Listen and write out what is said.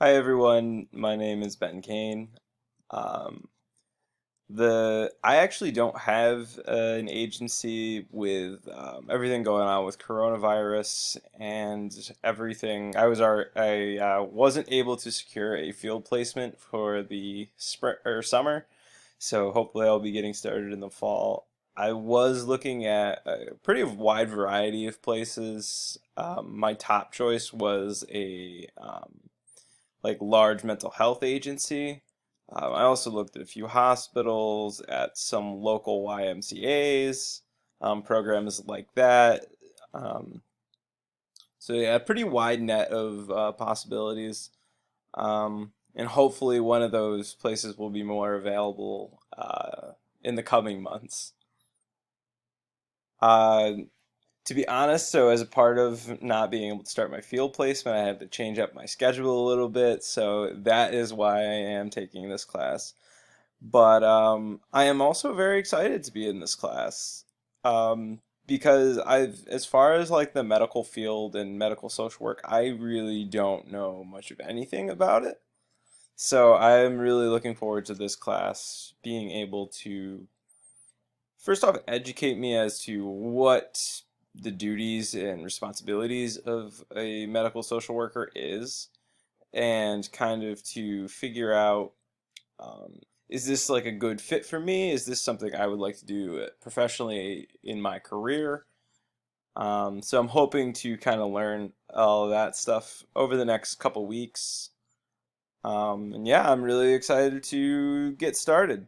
Hi everyone, my name is Ben Kane. Um, I actually don't have an agency with everything going on with coronavirus and everything. I wasn't able to secure a field placement for the spring or summer, so hopefully I'll be getting started in the fall. I was looking at a pretty wide variety of places. My top choice was a like large mental health agency. I also looked at a few hospitals, at some local YMCA's, programs like that. Um, so yeah, a pretty wide net of possibilities, and hopefully one of those places will be more available in the coming months. Uh, to be honest, so as a part of not being able to start my field placement, I had to change up my schedule a little bit. So that is why I am taking this class. But I am also very excited to be in this class because as far as like the medical field and medical social work, I really don't know much of anything about it. So I'm really looking forward to this class being able to first off educate me as to what the duties and responsibilities of a medical social worker is, and kind of to figure out, um, is this like a good fit for me? Is this something I would like to do professionally in my career? So I'm hoping to kind of learn all of that stuff over the next couple weeks. And yeah, I'm really excited to get started.